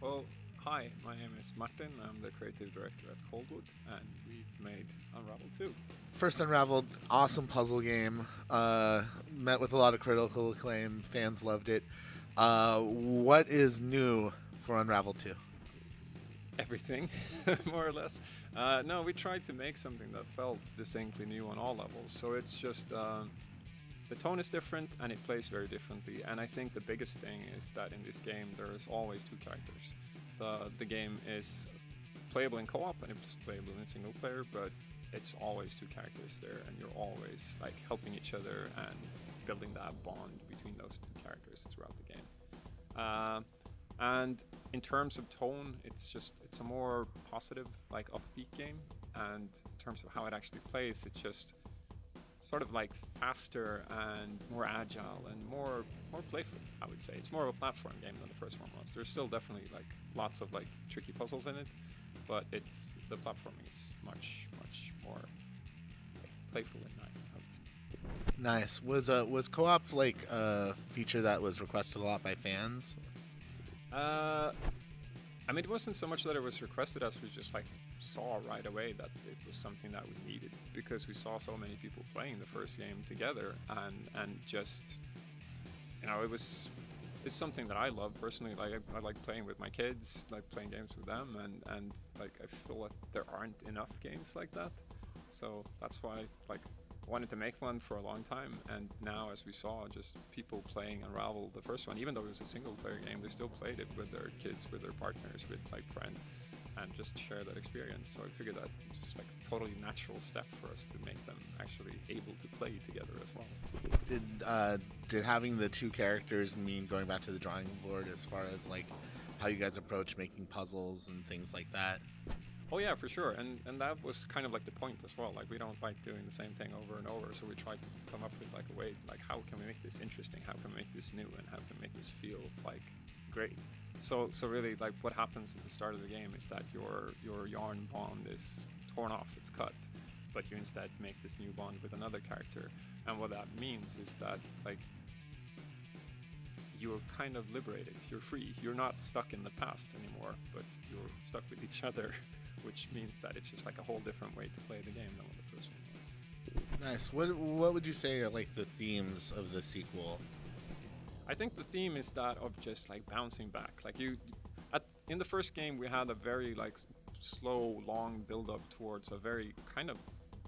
Well, hi, my name is Martin. I'm the creative director at Coldwood, and we've made Unravel 2. First Unraveled, awesome puzzle game. Met with a lot of critical acclaim. Fans loved it. What is new for Unravel 2? Everything, more or less. No, we tried to make something that felt distinctly new on all levels. So it's just the tone is different and it plays very differently. And I think the biggest thing is that in this game there is always two characters. The game is playable in co-op and it's playable in single player, but it's always two characters there, and you're always like helping each other and building that bond between those two characters throughout the game. And in terms of tone, it's a more positive, like upbeat game. And in terms of how it actually plays, it's just sort of like faster and more agile and more playful, I would say. It's more of a platform game than the first one was. There's still definitely like lots of like tricky puzzles in it, but the platforming is much more like, playful and nice, I would say. Nice. Was co-op like a feature that was requested a lot by fans? I mean, it wasn't so much that it was requested as we just like saw right away that it was something that we needed, because we saw so many people playing the first game together, and just, you know, it's something that I love personally. Like I like playing with my kids, like playing games with them, and like I feel like there aren't enough games like that. So that's why like wanted to make one for a long time, and now as we saw just people playing Unravel, the first one, even though it was a single player game, they still played it with their kids, with their partners, with like friends, and just share that experience. So I figured that it's just like a totally natural step for us to make them actually able to play together as well. Did having the two characters mean going back to the drawing board as far as like how you guys approach making puzzles and things like that? Oh yeah, for sure, and that was kind of like the point as well. Like we don't like doing the same thing over and over, so we tried to come up with like a way, like how can we make this interesting? How can we make this new? And how can we make this feel like great? So really, like what happens at the start of the game is that your yarn bond is torn off, it's cut, but you instead make this new bond with another character, and what that means is that like you're kind of liberated, you're free, you're not stuck in the past anymore, but you're stuck with each other, which means that it's just like a whole different way to play the game than what the first one was. Nice. What would you say are like the themes of the sequel? I think the theme is that of just like bouncing back. Like in the first game we had a very like slow, long build up towards a very kind of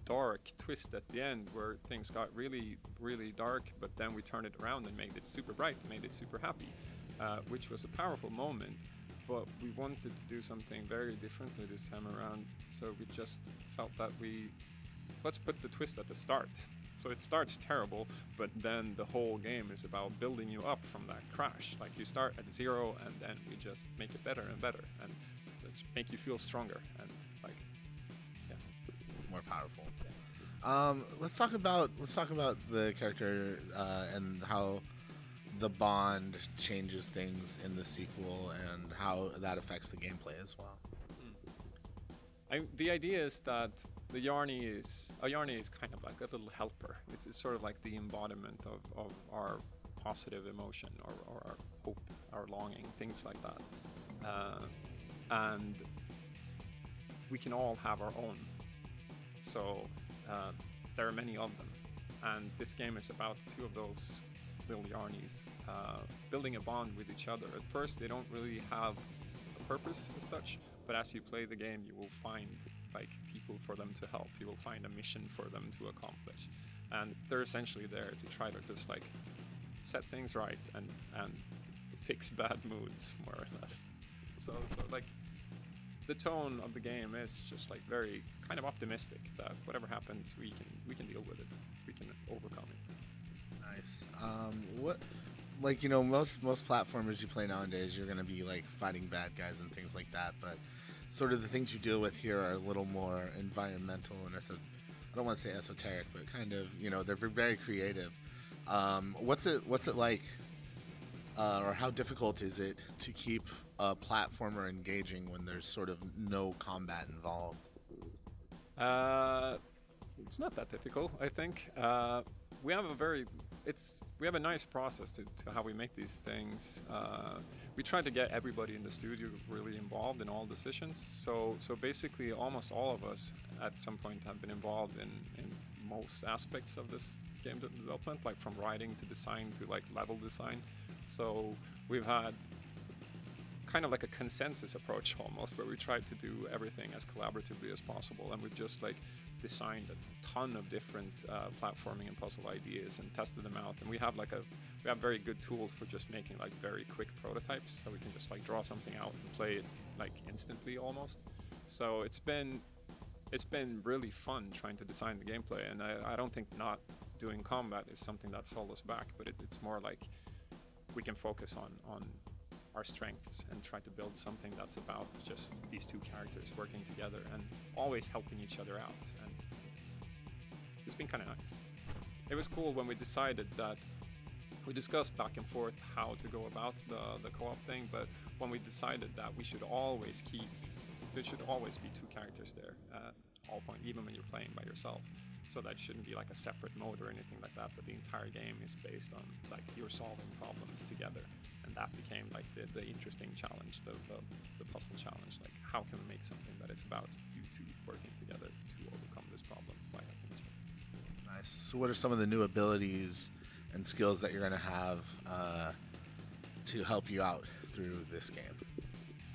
dark twist at the end where things got really, really dark, but then we turned it around and made it super bright, made it super happy, which was a powerful moment. But we wanted to do something very differently this time around, so we just felt that let's put the twist at the start. So it starts terrible, but then the whole game is about building you up from that crash. Like you start at zero, and then we just make it better and better, and just make you feel stronger, and like, yeah, It's more powerful. Let's talk about the character and how the bond changes things in the sequel and how that affects the gameplay as well. The idea is that a Yarny is kind of like a little helper. It's sort of like the embodiment of our positive emotion, or our hope, our longing, things like that. And we can all have our own. So there are many of them. And this game is about two of those little Yarnies building a bond with each other. At first, they don't really have a purpose as such, but as you play the game, you will find like people for them to help. You will find a mission for them to accomplish, and they're essentially there to try to just like set things right and fix bad moods, more or less. So like the tone of the game is just like very kind of optimistic that whatever happens, we can deal with it. We can overcome it. Nice. What, like, you know, most platformers you play nowadays, you're gonna be like fighting bad guys and things like that, but sort of the things you deal with here are a little more environmental and I don't want to say esoteric, but kind of, you know, they're very creative. What's it like, or how difficult is it to keep a platformer engaging when there's sort of no combat involved? It's not that difficult, I think. We have a very we have a nice process to how we make these things. We try to get everybody in the studio really involved in all decisions. So basically, almost all of us at some point have been involved in most aspects of this game development, like from writing to design to like level design. So we've had kind of like a consensus approach almost, where we tried to do everything as collaboratively as possible, and we've just like designed a ton of different platforming and puzzle ideas and tested them out. And we have very good tools for just making like very quick prototypes, so we can just like draw something out and play it like instantly almost. So it's been really fun trying to design the gameplay, and I don't think not doing combat is something that's held us back, but it's more like we can focus on our strengths and try to build something that's about just these two characters working together and always helping each other out. And it's been kind of nice. It was cool when we decided that we discussed back and forth how to go about the co-op thing, but when we decided that there should always be two characters there at all point, even when you're playing by yourself. So that shouldn't be like a separate mode or anything like that, but the entire game is based on like you're solving problems together. And that became like the interesting challenge, the puzzle challenge. Like, how can we make something that is about you two working together to overcome this problem by helping each other? Nice. So what are some of the new abilities and skills that you're going to have to help you out through this game?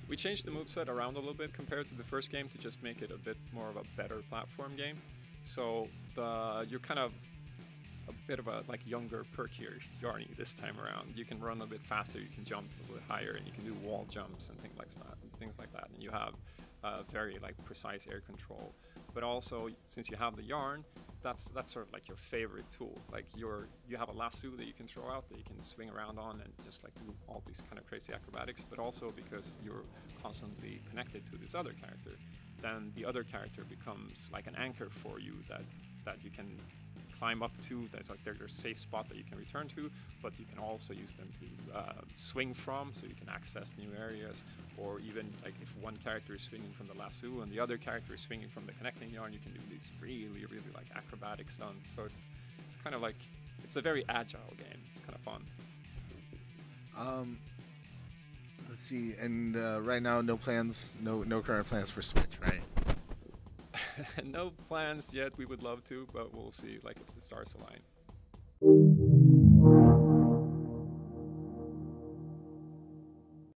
We changed the moveset around a little bit compared to the first game to just make it a bit more of a better platform game. So you're kind of a bit of a like younger, perkier Yarny this time around. You can run a bit faster, you can jump a little bit higher, and you can do wall jumps and things like that. And you have very like precise air control. But also, since you have the yarn, that's sort of like your favorite tool. Like you have a lasso that you can throw out that you can swing around on and just like do all these kind of crazy acrobatics. But also because you're constantly connected to this other character, then the other character becomes like an anchor for you that you can climb up to. There's like their safe spot that you can return to, but you can also use them to swing from, so you can access new areas. Or even like if one character is swinging from the lasso and the other character is swinging from the connecting yarn, you can do these really like acrobatic stunts. So it's kind of like, it's a very agile game. It's kind of fun. Let's see, and right now no current plans for Switch, right? No plans yet. We would love to, but we'll see like if the stars align.